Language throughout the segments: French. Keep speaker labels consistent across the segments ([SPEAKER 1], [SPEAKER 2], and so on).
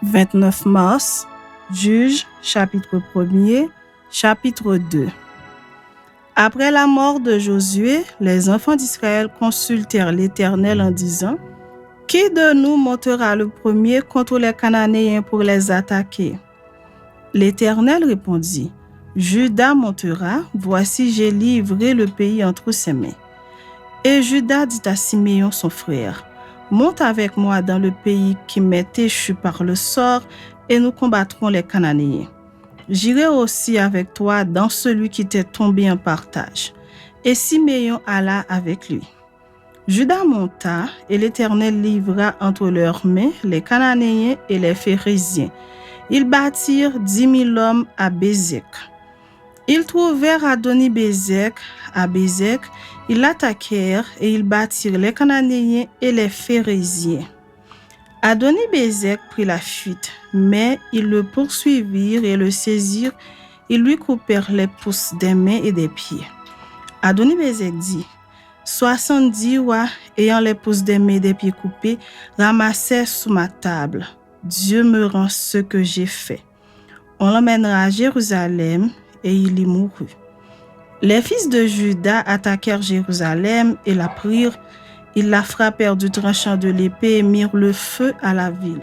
[SPEAKER 1] 29 mars, Juges, chapitre 1er, chapitre 2. Après la mort de Josué, les enfants d'Israël consultèrent l'Éternel en disant : « Qui de nous montera le premier contre les Cananéens pour les attaquer ?» L'Éternel répondit : « Juda montera, voici j'ai livré le pays entre ses mains. » Et Juda dit à Siméon son frère : « Monte avec moi dans le pays qui m'est échu par le sort, et nous combattrons les Cananéens. J'irai aussi avec toi dans celui qui t'est tombé en partage. » Et Siméon alla avec lui. Juda monta, et l'Éternel livra entre leurs mains les Cananéens et les Phéréziens. Ils bâtirent 10 000 hommes à Bézek. Ils trouvèrent Adoni-Bézek à Bézek, ils l'attaquèrent et ils battirent les Cananéens et les Phéréziens. Adoni-Bézek prit la fuite, mais ils le poursuivirent et le saisirent, ils lui coupèrent les pouces des mains et des pieds. Adoni-Bézek dit : « 70 rois ayant les pouces des mains et des pieds coupés ramassèrent sous ma table. Dieu me rend ce que j'ai fait. On l'emmènera à Jérusalem, et il y mourut. » Les fils de Juda attaquèrent Jérusalem et la prirent. Ils la frappèrent du tranchant de l'épée et mirent le feu à la ville.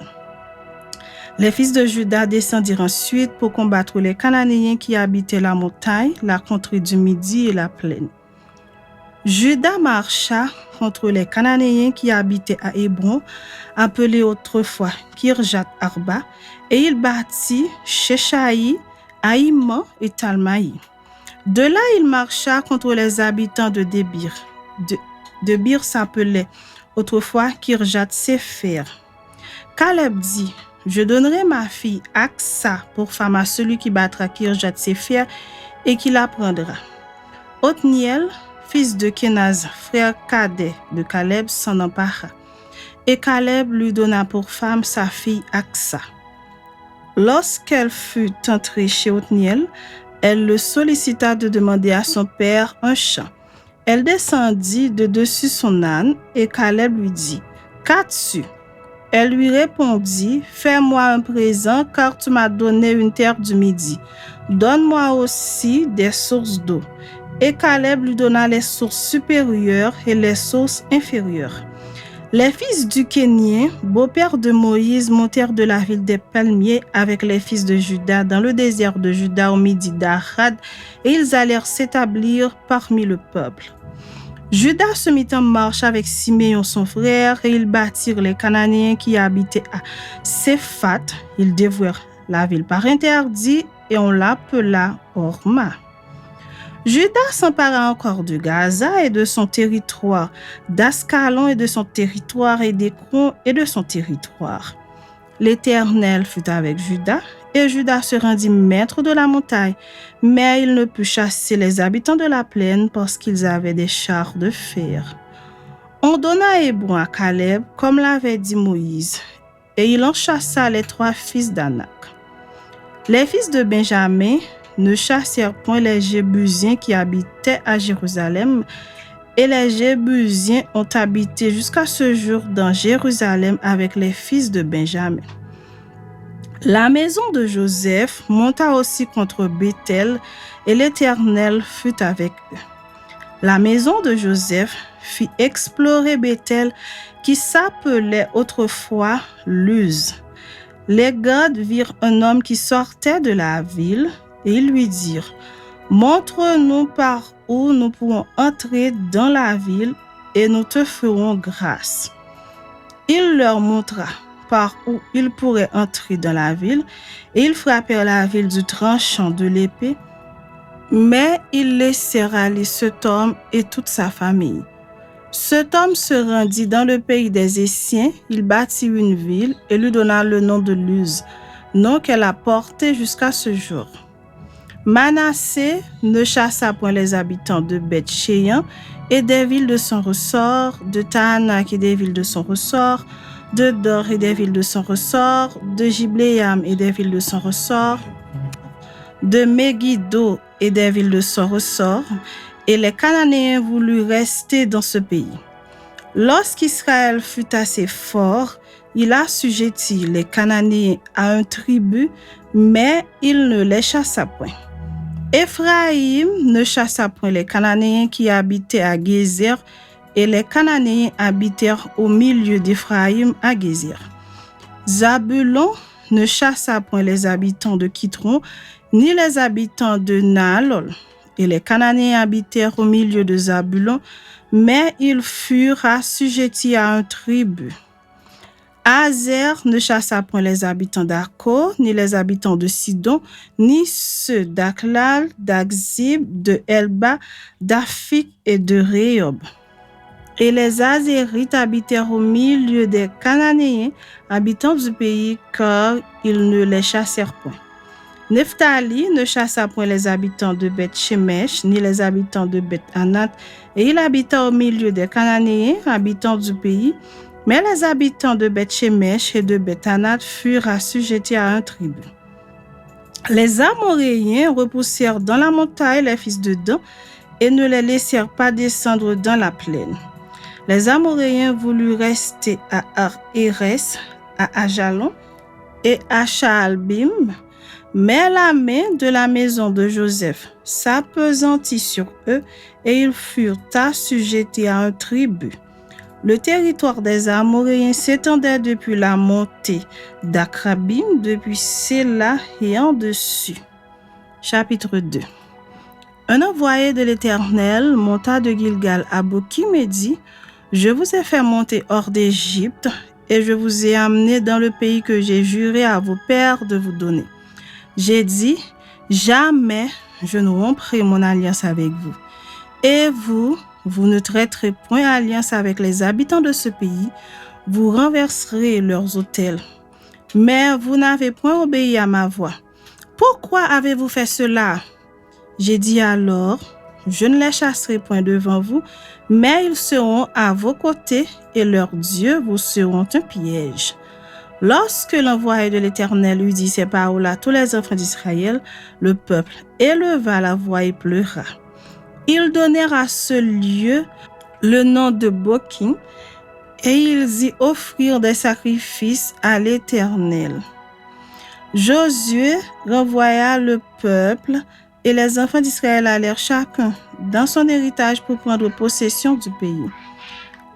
[SPEAKER 1] Les fils de Juda descendirent ensuite pour combattre les Cananéens qui habitaient la montagne, la contrée du Midi et la plaine. Juda marcha contre les Cananéens qui habitaient à Hébron, appelé autrefois Kirjat Arba, et il bâtit Sheshaï, Haïman et Talmaï. De là, il marcha contre les habitants de Débir. Débir s'appelait autrefois Kirjat Sefer. Caleb dit : « Je donnerai ma fille Aksa pour femme à celui qui battra Kirjat Sefer et qui la prendra. » Othniel, fils de Kenaz, frère cadet de Caleb, s'en empara. Et Caleb lui donna pour femme sa fille Aksa. Lorsqu'elle fut entrée chez Othniel, elle le sollicita de demander à son père un champ. Elle descendit de dessus son âne, et Caleb lui dit : « Qu'as-tu ? » Elle lui répondit : « Fais-moi un présent, car tu m'as donné une terre du Midi. Donne-moi aussi des sources d'eau. » Et Caleb lui donna les sources supérieures et les sources inférieures. Les fils du Kénien, beau-père de Moïse, montèrent de la ville des palmiers avec les fils de Juda dans le désert de Juda au midi d'Arad, et ils allèrent s'établir parmi le peuple. Juda se mit en marche avec Siméon son frère, et ils battirent les Cananéens qui habitaient à Séphat. Ils dévouèrent la ville par interdit, et on l'appela Horma. Juda s'empara encore de Gaza et de son territoire, d'Ascalon et de son territoire, et d'Écron et de son territoire. L'Éternel fut avec Juda, et Juda se rendit maître de la montagne, mais il ne put chasser les habitants de la plaine parce qu'ils avaient des chars de fer. On donna Hébron à Caleb, comme l'avait dit Moïse, et il en chassa les 3 fils d'Anak. Les fils de Benjamin ne chassèrent point les Jébusiens qui habitaient à Jérusalem, et les Jébusiens ont habité jusqu'à ce jour dans Jérusalem avec les fils de Benjamin. La maison de Joseph monta aussi contre Béthel, et l'Éternel fut avec eux. La maison de Joseph fit explorer Béthel, qui s'appelait autrefois Luz. Les gardes virent un homme qui sortait de la ville, et ils lui dirent : « Montre-nous par où nous pourrons entrer dans la ville, et nous te ferons grâce. » Il leur montra par où ils pourraient entrer dans la ville, et ils frappèrent la ville du tranchant de l'épée, mais ils laissèrent aller cet homme et toute sa famille. Cet homme se rendit dans le pays des Essiens, il bâtit une ville et lui donna le nom de Luz, nom qu'elle a porté jusqu'à ce jour. Manassé ne chassa point les habitants de Beth-Shean et des villes de son ressort, de Tahanak et des villes de son ressort, de Dor et des villes de son ressort, de Gibléam et des villes de son ressort, de Megiddo et des villes de son ressort, et les Cananéens voulurent rester dans ce pays. Lorsqu'Israël fut assez fort, Il assujettit les Cananéens à un tribut, mais il ne les chassa point. Éphraïm ne chassa point les Cananéens qui habitaient à Gézer, et les Cananéens habitèrent au milieu d'Éphraïm à Gézer. Zabulon ne chassa point les habitants de Kitron, ni les habitants de Naalol, et les Cananéens habitèrent au milieu de Zabulon, mais ils furent assujettis à un tribut. Azer ne chassa point les habitants d'Akko, ni les habitants de Sidon, ni ceux d'Aklal, d'Akzib, de Elba, d'Afik et de Rehob. Et les Azérites habitèrent au milieu des Cananéens, habitants du pays, car ils ne les chassèrent point. Nephtali ne chassa point les habitants de Beth-Shemesh, ni les habitants de Beth-Anat, et il habita au milieu des Cananéens, habitants du pays, mais les habitants de Beth-Shemesh et de Beth-Anat furent assujettis à un tribut. Les Amoréens repoussèrent dans la montagne les fils de Dan et ne les laissèrent pas descendre dans la plaine. Les Amoréens voulurent rester à Ar-Hérès, à Ajalon et à Shaalbim, mais la main de la maison de Joseph s'appesantit sur eux et ils furent assujettis à un tribut. Le territoire des Amoréens s'étendait depuis la montée d'Akrabim, depuis Séla et en dessus. Chapitre 2. Un envoyé de l'Éternel monta de Gilgal à Bokim et dit: Je vous ai fait monter hors d'Égypte et je vous ai amené dans le pays que j'ai juré à vos pères de vous donner. J'ai dit: Jamais je ne romprai mon alliance avec vous. Et vous ne traiterez point alliance avec les habitants de ce pays, vous renverserez leurs autels. Mais vous n'avez point obéi à ma voix. Pourquoi avez-vous fait cela? J'ai dit alors: Je ne les chasserai point devant vous, mais ils seront à vos côtés et leurs dieux vous seront un piège. Lorsque l'envoyé de l'Éternel eut dit ces paroles à tous les enfants d'Israël, le peuple éleva la voix et pleura. Ils donnèrent à ce lieu le nom de Bokim et ils y offrirent des sacrifices à l'Éternel. Josué renvoya le peuple et les enfants d'Israël allèrent chacun dans son héritage pour prendre possession du pays.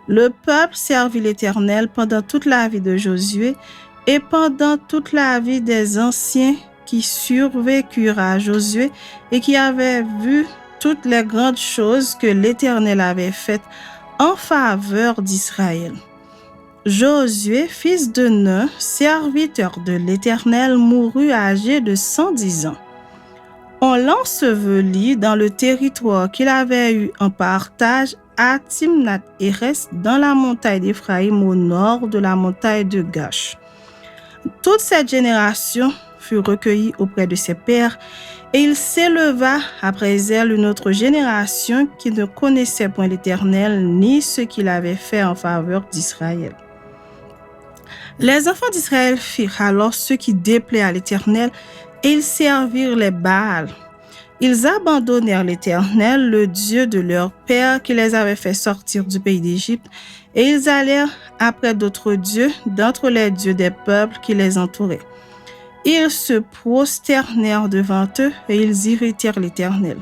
[SPEAKER 1] Le peuple servit l'Éternel pendant toute la vie de Josué et pendant toute la vie des anciens qui survécurent à Josué et qui avaient vu toutes les grandes choses que l'Éternel avait faites en faveur d'Israël. Josué, fils de Nun, serviteur de l'Éternel, mourut âgé de 110 ans. On l'ensevelit dans le territoire qu'il avait eu en partage à Timnath-Hérès, dans la montagne d'Éphraïm, au nord de la montagne de Gash. Toute cette génération fut recueillie auprès de ses pères, et il s'éleva après elle une autre génération qui ne connaissait point l'Éternel ni ce qu'il avait fait en faveur d'Israël. Les enfants d'Israël firent alors ce qui déplaît à l'Éternel, et ils servirent les Baals. Ils abandonnèrent l'Éternel, le Dieu de leur père, qui les avait fait sortir du pays d'Égypte, et ils allèrent après d'autres dieux d'entre les dieux des peuples qui les entouraient. Ils se prosternèrent devant eux et ils irritèrent l'Éternel.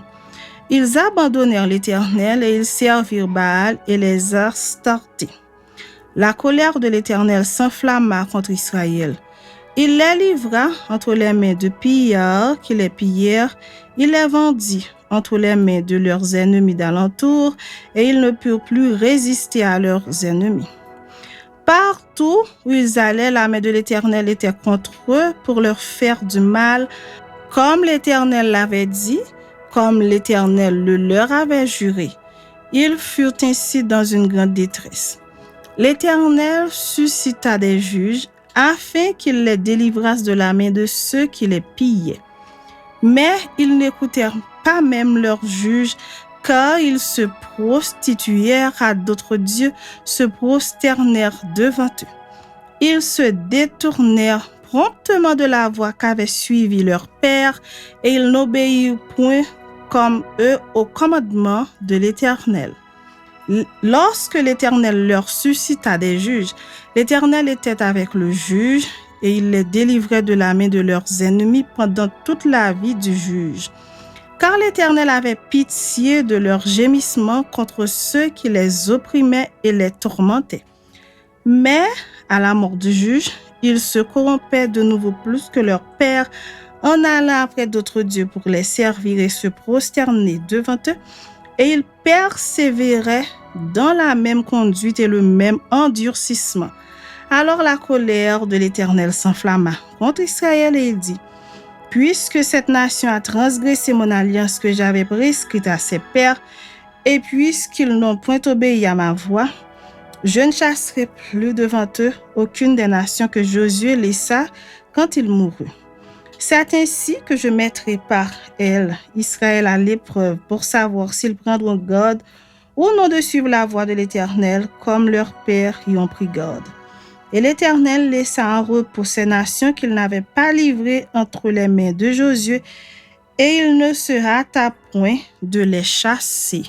[SPEAKER 1] Ils abandonnèrent l'Éternel et ils servirent Baal et les Astartés. La colère de l'Éternel s'enflamma contre Israël. Il les livra entre les mains de pillards qui les pillèrent. Il les vendit entre les mains de leurs ennemis d'alentour et ils ne purent plus résister à leurs ennemis. Partout où ils allaient, la main de l'Éternel était contre eux pour leur faire du mal, comme l'Éternel l'avait dit, comme l'Éternel le leur avait juré. Ils furent ainsi dans une grande détresse. L'Éternel suscita des juges afin qu'ils les délivrassent de la main de ceux qui les pillaient. Mais ils n'écoutèrent pas même leurs juges, car ils se prostituèrent à d'autres dieux, se prosternèrent devant eux. Ils se détournèrent promptement de la voie qu'avait suivie leur père, et ils n'obéirent point comme eux au commandement de l'Éternel. Lorsque l'Éternel leur suscita des juges, l'Éternel était avec le juge et il les délivrait de la main de leurs ennemis pendant toute la vie du juge. Car l'Éternel avait pitié de leurs gémissements contre ceux qui les opprimaient et les tourmentaient. Mais, à la mort du juge, ils se corrompaient de nouveau plus que leur père en allant après d'autres dieux pour les servir et se prosterner devant eux, et ils persévéraient dans la même conduite et le même endurcissement. Alors la colère de l'Éternel s'enflamma contre Israël et il dit: puisque cette nation a transgressé mon alliance que j'avais prescrite à ses pères, et puisqu'ils n'ont point obéi à ma voix, je ne chasserai plus devant eux aucune des nations que Josué laissa quand il mourut. C'est ainsi que je mettrai par elle Israël à l'épreuve pour savoir s'ils prendront garde ou non de suivre la voie de l'Éternel comme leurs pères y ont pris garde. Et l'Éternel laissa en repos ces nations qu'il n'avait pas livrées entre les mains de Josué, et il ne se hâta point de les chasser.